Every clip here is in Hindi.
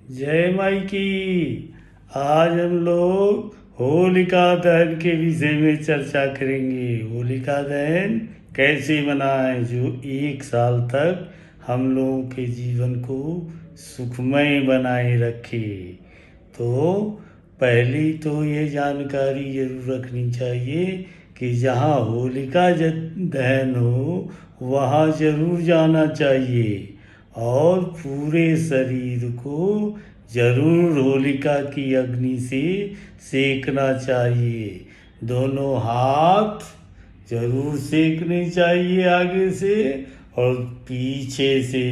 जय माई की। आज हम लोग होलिका दहन के विषय में चर्चा करेंगे। होलिका दहन कैसे मनाएं जो 1 साल तक हम लोगों के जीवन को सुखमय बनाए रखे। तो पहली तो ये जानकारी जरूर रखनी चाहिए कि जहाँ होलिका दहन हो वहाँ जरूर जाना चाहिए और पूरे शरीर को जरूर होलिका की अग्नि से सेकना चाहिए। दोनों हाथ जरूर सेकने चाहिए आगे से और पीछे से,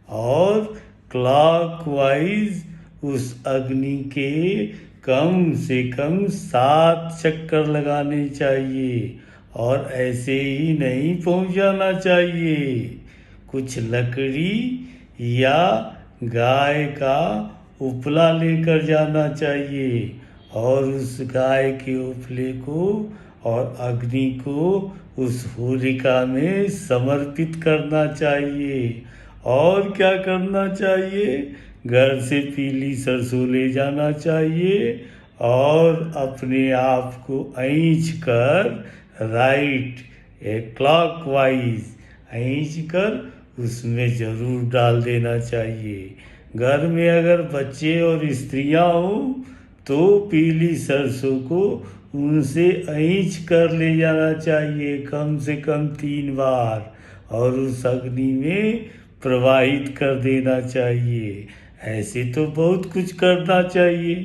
और क्लॉकवाइज उस अग्नि के कम से कम 7 चक्कर लगाने चाहिए और ऐसे ही नहीं पहुंच जाना चाहिए। कुछ लकड़ी या गाय का उपला लेकर जाना चाहिए और उस गाय के उपले को और अग्नि को उस होलिका में समर्पित करना चाहिए। और क्या करना चाहिए? घर से पीली सरसों ले जाना चाहिए और अपने आप को ऐंच कर राइट क्लॉकवाइज ऐंच कर उसमें ज़रूर डाल देना चाहिए। घर में अगर बच्चे और स्त्रियां हो तो पीली सरसों को उनसे ऐंच कर ले जाना चाहिए कम से कम 3 बार और उस अग्नि में प्रवाहित कर देना चाहिए। ऐसे तो बहुत कुछ करना चाहिए।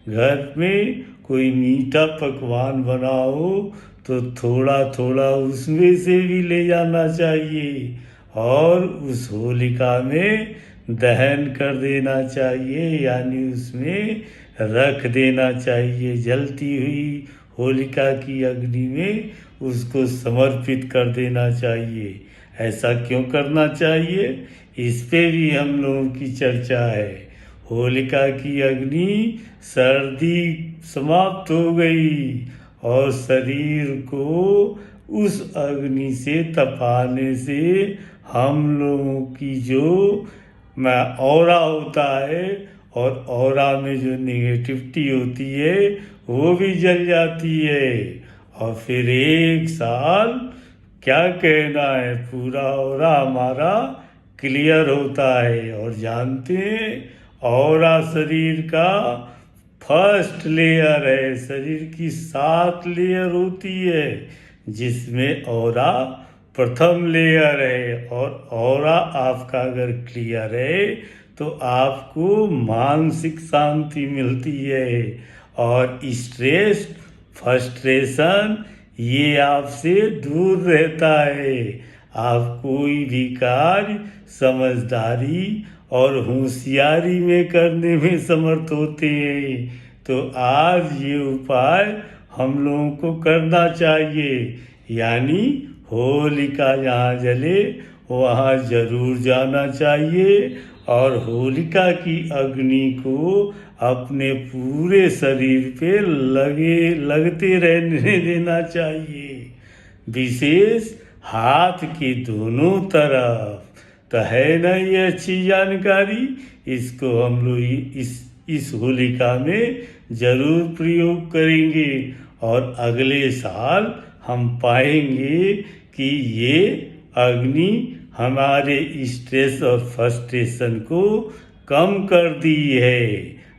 घर में कोई मीठा पकवान बनाओ तो थोड़ा थोड़ा उसमें से भी ले जाना चाहिए और उस होलिका में दहन कर देना चाहिए, यानी उसमें रख देना चाहिए। जलती हुई होलिका की अग्नि में उसको समर्पित कर देना चाहिए। ऐसा क्यों करना चाहिए, इस पे भी हम लोगों की चर्चा है। होलिका की अग्नि, सर्दी समाप्त हो गई और शरीर को उस अग्नि से तपाने से हम लोगों की जो ऑरा होता है और ऑरा में जो नेगेटिविटी होती है वो भी जल जाती है और फिर 1 साल क्या कहना है, पूरा ऑरा हमारा क्लियर होता है। और जानते हैं ऑरा शरीर का फर्स्ट लेयर है। शरीर की 7 लेयर होती है जिसमें ऑरा प्रथम लेयर है और ऑरा आपका अगर क्लियर है तो आपको मानसिक शांति मिलती है और स्ट्रेस फ्रस्ट्रेशन ये आपसे दूर रहता है। आप कोई भी कार्य समझदारी और होशियारी में करने में समर्थ होते हैं। तो आज ये उपाय हम लोगों को करना चाहिए, यानी होलिका जहाँ जले वहाँ जरूर जाना चाहिए और होलिका की अग्नि को अपने पूरे शरीर पे लगते रहने देना चाहिए। विशेष हाथ के दोनों तरफ। तो है ना ये अच्छी जानकारी, इसको हम लोग इस होलिका में जरूर प्रयोग करेंगे और अगले साल हम पाएंगे कि ये अग्नि हमारे स्ट्रेस और फ्रस्ट्रेशन को कम कर दी है।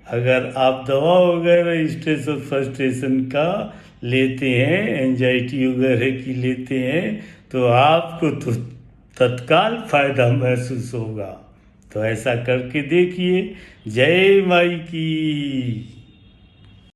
अगर आप दवा वगैरह स्ट्रेस और फ्रस्ट्रेशन का लेते हैं, एंजाइटी वगैरह की लेते हैं, तो आपको तो तत्काल फायदा महसूस होगा। तो ऐसा करके देखिए। जय माई की।